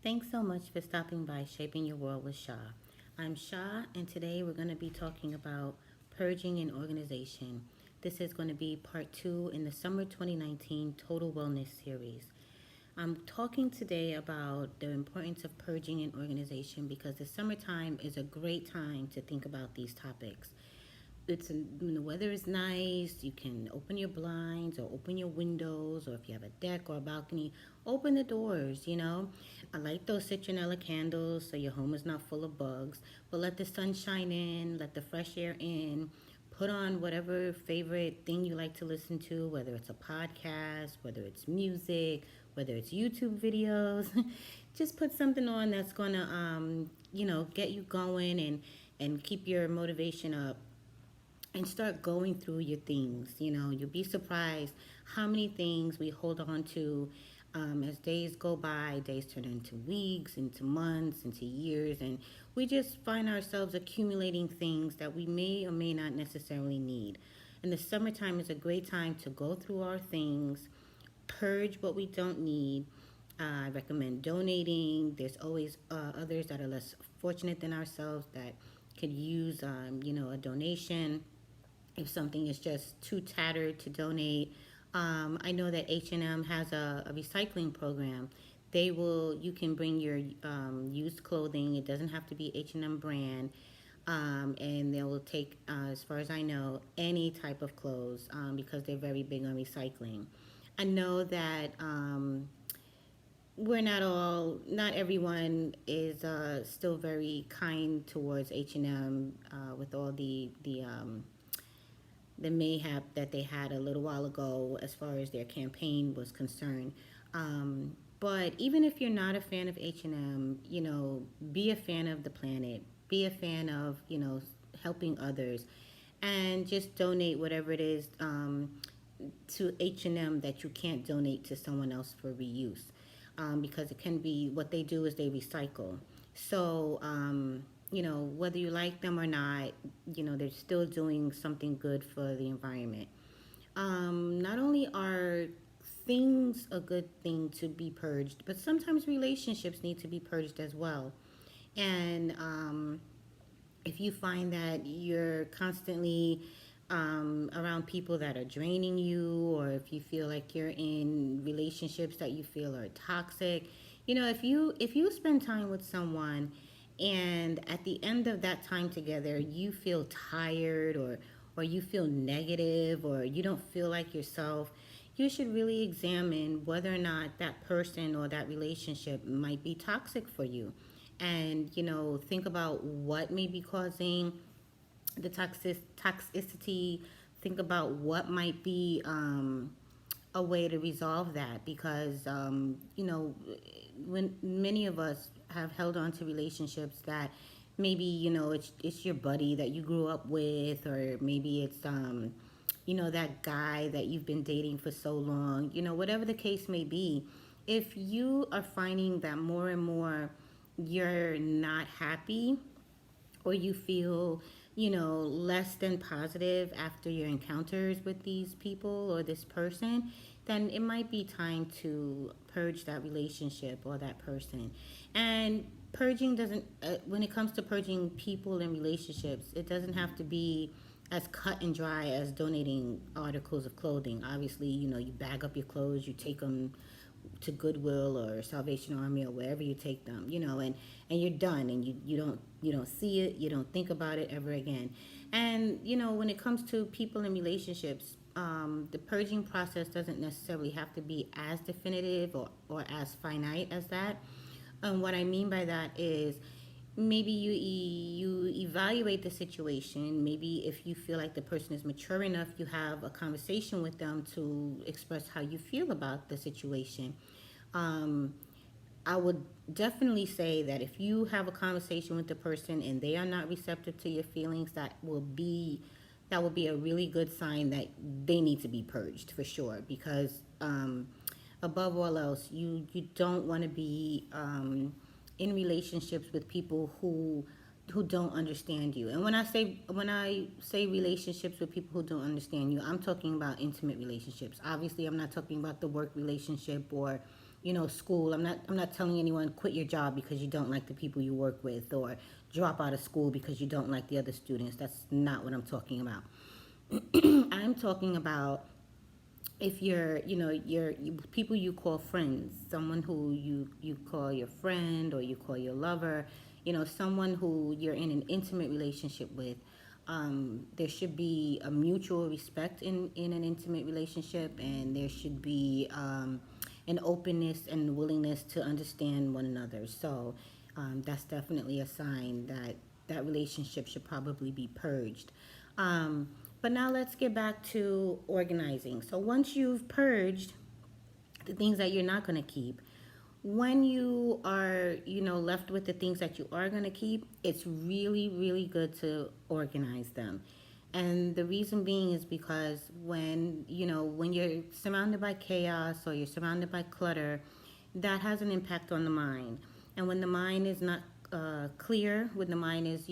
Thanks so much for stopping by Shaping Your World with Shah. I'm Shah, and today we're going to be talking about purging and organization. This is going to be part two in the summer 2019 Total Wellness series. I'm talking today about the importance of purging and organization because the summertime is a great time to think about these topics. When the weather is nice, you can open your blinds or open your windows, or if you have a deck or a balcony, open the doors. I light those citronella candles so your home is not full of bugs, but let the sun shine in, let the fresh air in. Put on whatever favorite thing you like to listen to, whether it's a podcast, whether it's music, whether it's YouTube videos. Just put something on that's going to get you going and keep your motivation up and start going through your things. You'll be surprised how many things we hold on to as days go by. Days turn into weeks, into months, into years, and we just find ourselves accumulating things that we may or may not necessarily need. And the summertime is a great time to go through our things, purge what we don't need. I recommend donating. There's always others that are less fortunate than ourselves that could use, a donation if something is just too tattered to donate. I know that H&M has a recycling program. You can bring your used clothing. It doesn't have to be H&M brand. And they will take, as far as I know, any type of clothes because they're very big on recycling. I know that not everyone is still very kind towards H&M with all the mayhap that they had a little while ago as far as their campaign was concerned. But even if you're not a fan of H&M, be a fan of the planet, be a fan of, helping others, and just donate whatever it is to H&M that you can't donate to someone else for reuse. Because it can be what they do is they recycle. So, whether you like them or not, they're still doing something good for the environment. Not only are things a good thing to be purged, but sometimes relationships need to be purged as well. And if you find that you're constantly around people that are draining you, or if you feel like you're in relationships that you feel are toxic, if you spend time with someone and at the end of that time together you feel tired, or you feel negative, or you don't feel like yourself, you should really examine whether or not that person or that relationship might be toxic for you. And think about what may be causing the toxicity. Think about what might be a way to resolve that, because when many of us have held on to relationships that maybe it's your buddy that you grew up with, or maybe it's that guy that you've been dating for so long, whatever the case may be. If you are finding that more and more you're not happy, or you feel less than positive after your encounters with these people or this person, then it might be time to purge that relationship or that person. And purging doesn't when it comes to purging people and relationships, it doesn't have to be as cut and dry as donating articles of clothing. Obviously, you bag up your clothes, you take them to Goodwill or Salvation Army or wherever you take them, and you're done, and you don't see it, you don't think about it ever again. And when it comes to people and relationships, the purging process doesn't necessarily have to be as definitive or as finite as that. What I mean by that is maybe you evaluate the situation. Maybe if you feel like the person is mature enough, you have a conversation with them to express how you feel about the situation. um, I would definitely say that if you have a conversation with the person and they are not receptive to your feelings, that will be a really good sign that they need to be purged for sure. Because above all else, you don't want to be in relationships with people who don't understand you. And when I say relationships with people who don't understand you, I'm talking about intimate relationships. Obviously, I'm not talking about the work relationship or school. I'm not telling anyone quit your job because you don't like the people you work with, or drop out of school because you don't like the other students. That's not what I'm talking about. I'm talking about if people you call friends, someone who you call your friend or you call your lover, someone who you're in an intimate relationship with. There should be a mutual respect in an intimate relationship, and there should be an openness and willingness to understand one another. So that's definitely a sign that that relationship should probably be purged. But now let's get back to organizing. So once you've purged the things that you're not going to keep, when you are, left with the things that you are going to keep, it's really, really good to organize them. And the reason being is because when you're surrounded by chaos or you're surrounded by clutter, that has an impact on the mind. And when the mind is not clear, when the mind is,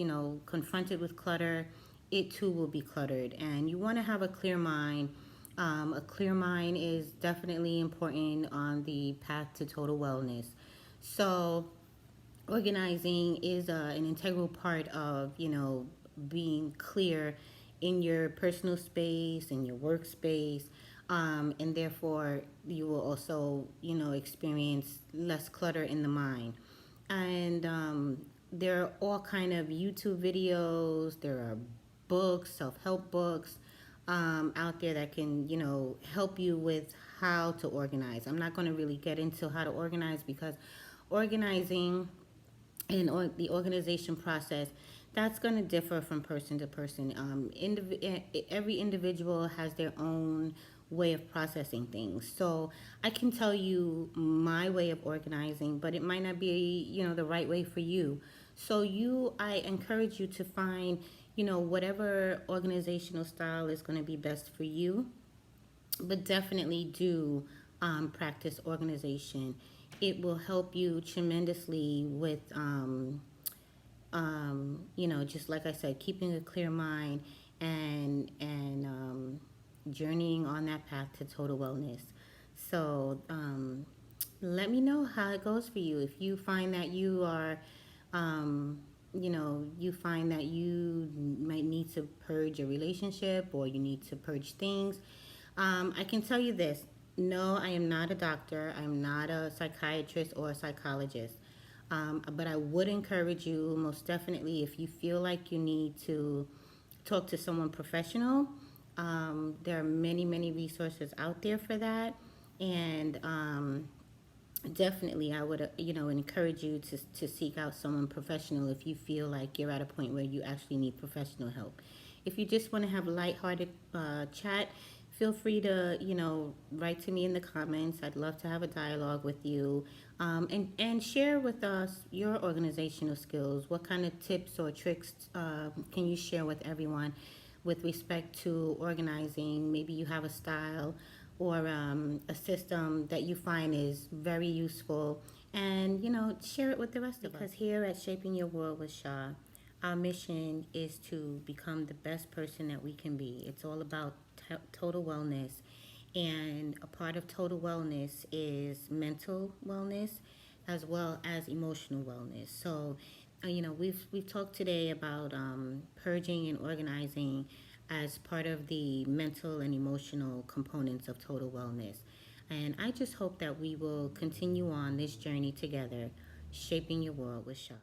confronted with clutter, it too will be cluttered. And you want to have a clear mind. A clear mind is definitely important on the path to total wellness. So, organizing is an integral part of, being clear in your personal space, in your workspace, and therefore you will also, experience less clutter in the mind. And there are all kind of YouTube videos. There are books, self-help books out there that can, help you with how to organize. I'm not going to really get into how to organize because organizing and the organization process, that's going to differ from person to person. Every individual has their own way of processing things. So I can tell you my way of organizing, but it might not be, the right way for you. So I encourage you to find, whatever organizational style is going to be best for you, but definitely do practice organization. It will help you tremendously with, just like I said, keeping a clear mind and journeying on that path to total wellness. So let me know how it goes for you. If you find that you are, you find that you might need to purge a relationship or you need to purge things, I can tell you this. No, I am not a doctor. I'm not a psychiatrist or a psychologist. But I would encourage you, most definitely, if you feel like you need to talk to someone professional, there are many, many resources out there for that. And definitely, I would, encourage you to seek out someone professional if you feel like you're at a point where you actually need professional help. If you just want to have a lighthearted chat, feel free to, write to me in the comments. I'd love to have a dialogue with you, and share with us your organizational skills. What kind of tips or tricks can you share with everyone with respect to organizing? Maybe you have a style or a system that you find is very useful, and share it with the rest of us. Because here at Shaping Your World with Shaw, our mission is to become the best person that we can be. It's all about total wellness, and a part of total wellness is mental wellness as well as emotional wellness. So we've talked today about purging and organizing as part of the mental and emotional components of total wellness. And I just hope that we will continue on this journey together, shaping your world with Shaw.